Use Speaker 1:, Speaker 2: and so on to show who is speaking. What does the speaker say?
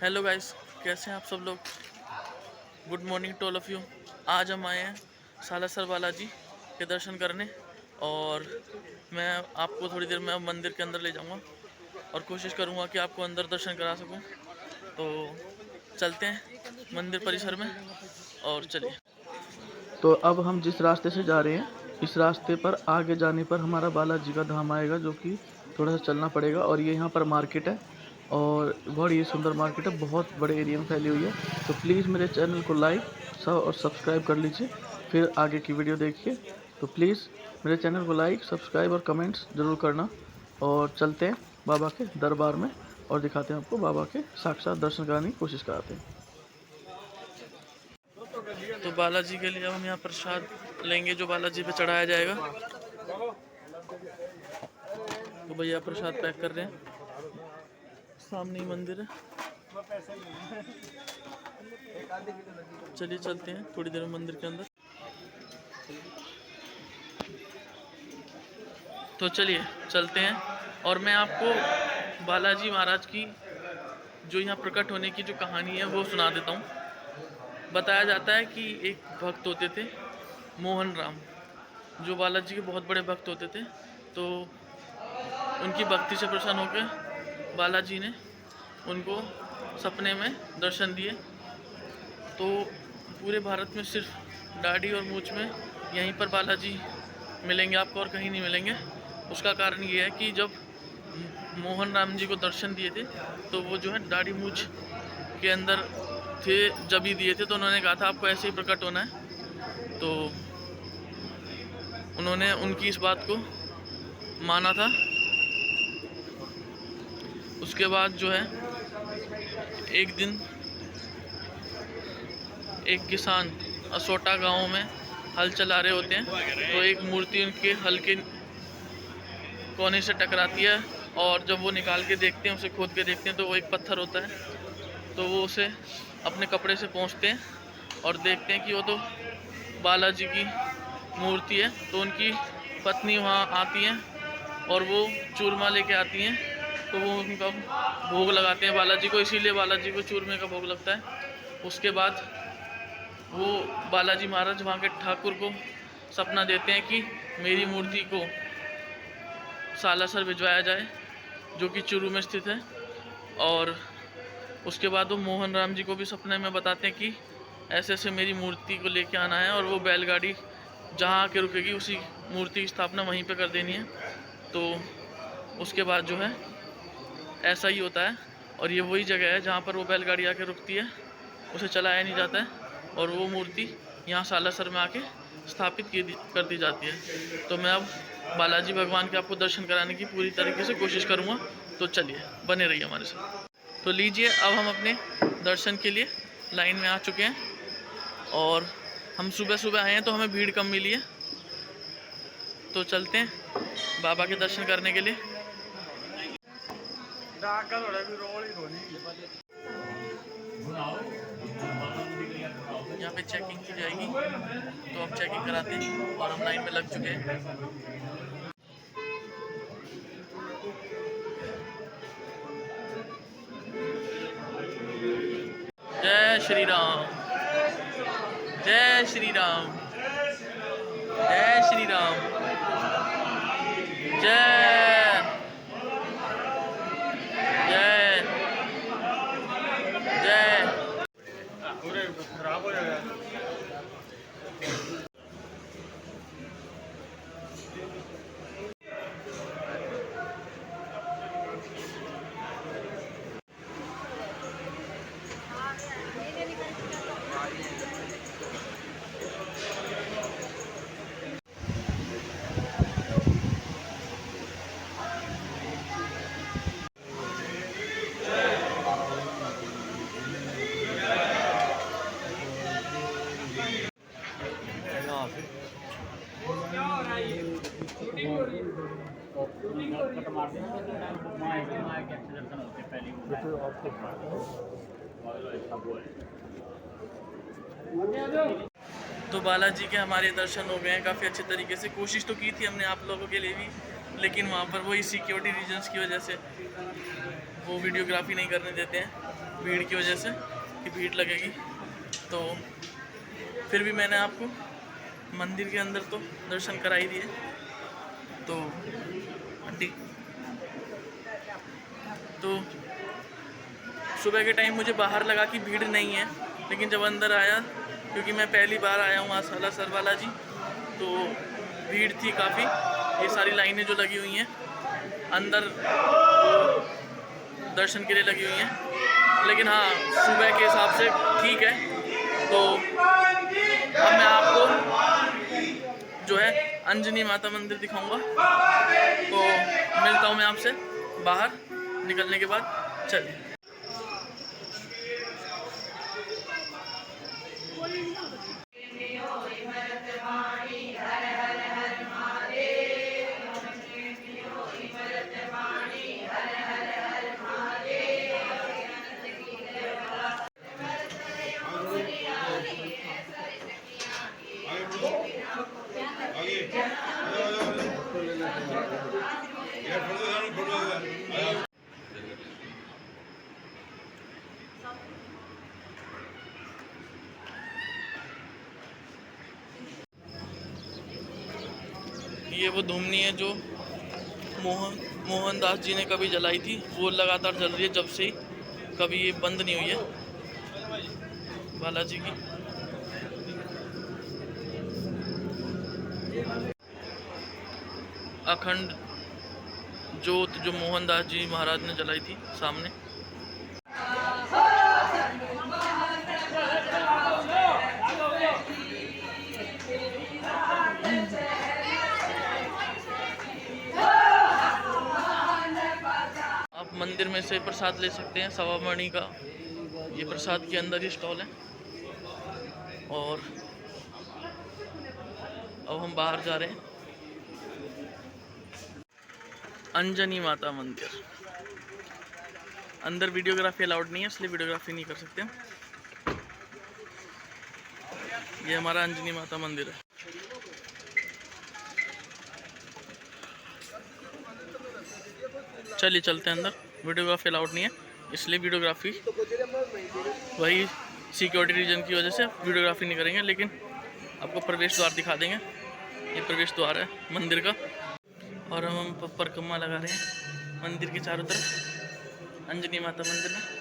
Speaker 1: Hello guys, कैसे हैं आप सब लोग। Good morning to all of you. आज हम आए हैं सालासर बालाजी के दर्शन करने और मैं आपको थोड़ी देर में अब मंदिर के अंदर ले जाऊंगा और कोशिश करूंगा कि आपको अंदर दर्शन करा सकूं। तो चलते हैं मंदिर परिसर में और चलिए। तो अब हम जिस रास्ते से जा रहे हैं, इस रास्ते पर आगे जाने पर हमारा बालाजी का धाम आएगा, जो कि थोड़ा सा चलना पड़ेगा। और ये यहाँ पर मार्केट है और बहुत ही सुंदर मार्केट है, बहुत बड़े एरिया में फैली हुई है। तो प्लीज़ मेरे चैनल को लाइक और सब्सक्राइब कर लीजिए, फिर आगे की वीडियो देखिए। तो प्लीज़ मेरे चैनल को लाइक, सब्सक्राइब और कमेंट्स ज़रूर करना। और चलते हैं बाबा के दरबार में और दिखाते हैं आपको बाबा के साक्षात दर्शन कराने की कोशिश कराते हैं। तो बालाजी के लिए हम यहाँ प्रसाद लेंगे जो बालाजी पे चढ़ाया जाएगा। तो भैया प्रसाद पैक कर रहे हैं, सामने ही मंदिर है। चलिए चलते हैं थोड़ी देर में मंदिर के अंदर। तो चलिए चलते हैं और मैं आपको बालाजी महाराज की जो यहाँ प्रकट होने की जो कहानी है वो सुना देता हूँ। बताया जाता है कि एक भक्त होते थे मोहन राम, जो बालाजी के बहुत बड़े भक्त होते थे। तो उनकी भक्ति से प्रसन्न होकर बालाजी ने उनको सपने में दर्शन दिए। तो पूरे भारत में सिर्फ दाढ़ी और मूंछ में यहीं पर बालाजी मिलेंगे आपको और कहीं नहीं मिलेंगे। उसका कारण ये है कि जब मोहन राम जी को दर्शन दिए थे तो वो जो है दाढ़ी मूंछ के अंदर थे, जब ही दिए थे तो उन्होंने कहा था आपको ऐसे ही प्रकट होना है। तो उन्होंने उनकी इस बात को माना था। उसके बाद जो है एक दिन एक किसान असोटा गांव में हल चला रहे होते हैं, तो एक मूर्ति उनके हल के कोने से टकराती है और जब वो निकाल के देखते हैं, उसे खोद के देखते हैं तो वो एक पत्थर होता है। तो वो उसे अपने कपड़े से पोंछते हैं और देखते हैं कि वो तो बालाजी की मूर्ति है। तो उनकी पत्नी वहाँ आती हैं और वो चूरमा लेके आती हैं, तो वो उनका भोग लगाते हैं बालाजी को, इसीलिए बालाजी को चूरमे का भोग लगता है। उसके बाद वो बालाजी महाराज वहाँ के ठाकुर को सपना देते हैं कि मेरी मूर्ति को सालासर भिजवाया जाए, जो कि चूरू में स्थित है। और उसके बाद वो मोहन राम जी को भी सपने में बताते हैं कि ऐसे ऐसे मेरी मूर्ति को लेके आना है और वो बैलगाड़ी जहाँ आके रुकेगी उसी मूर्ति की स्थापना वहीं पे कर देनी है। तो उसके बाद जो है ऐसा ही होता है और ये वही जगह है जहाँ पर वो बैलगाड़ी आके रुकती है, उसे चलाया नहीं जाता है और वो मूर्ति यहाँ सालासर में आके स्थापित कर दी जाती है। तो मैं अब बालाजी भगवान के आपको दर्शन कराने की पूरी तरीके से कोशिश करूँगा। तो चलिए बने रहिए हमारे साथ। तो लीजिए, अब हम अपने दर्शन के लिए लाइन में आ चुके हैं और हम सुबह सुबह आए हैं तो हमें भीड़ कम मिली है। तो चलते हैं बाबा के दर्शन करने के लिए। यहाँ पे चेकिंग की जाएगी, तो अब चेकिंग कराते हैं और हम लाइन में लग चुके हैं। जय श्री राम, जय श्री राम, जय श्री राम, जय जय जय। पूरे खराब हो जाएगा। तो बालाजी के हमारे दर्शन हो गए हैं काफ़ी अच्छे तरीके से। कोशिश तो की थी हमने आप लोगों के लिए भी, लेकिन वहाँ पर वही सिक्योरिटी रीजंस की वजह से वो वीडियोग्राफी नहीं करने देते हैं। भीड़ की वजह से कि भीड़ लगेगी, तो फिर भी मैंने आपको मंदिर के अंदर तो दर्शन करा ही दिए। तो सुबह के टाइम मुझे बाहर लगा कि भीड़ नहीं है, लेकिन जब अंदर आया, क्योंकि मैं पहली बार आया हूँ आसाला सर बालाजी, तो भीड़ थी काफ़ी। ये सारी लाइनें जो लगी हुई हैं अंदर दर्शन के लिए लगी हुई हैं, लेकिन हाँ सुबह के हिसाब से ठीक है। तो अब मैं आपको जो है अंजनी माता मंदिर दिखाऊंगा, तो मिलता हूँ मैं आपसे बाहर निकलने के बाद। चलिए। ये वो धूमनी है जो मोहनदास जी ने कभी जलाई थी, वो लगातार जल रही है जब से ही, कभी ये बंद नहीं हुई है बालाजी की। अखंड ज्योत जो मोहनदास जी महाराज ने जलाई थी सामने। आप मंदिर में से प्रसाद ले सकते हैं, सवा मणि का ये प्रसाद के अंदर ही स्टॉल है। और अब हम बाहर जा रहे हैं अंजनी माता मंदिर। अंदर वीडियोग्राफी अलाउड नहीं है, इसलिए वीडियोग्राफी नहीं कर सकते हम। ये हमारा अंजनी माता मंदिर है। चलिए चलते हैं अंदर, वीडियोग्राफी अलाउड नहीं है, इसलिए वीडियोग्राफी वही सिक्योरिटी रीजन की वजह से वीडियोग्राफी नहीं करेंगे, लेकिन आपको प्रवेश द्वार दिखा देंगे। ये प्रवेश द्वार है मंदिर का, और हम परिक्रमा लगा रहे हैं मंदिर के चारों तरफ, अंजनी माता मंदिर में।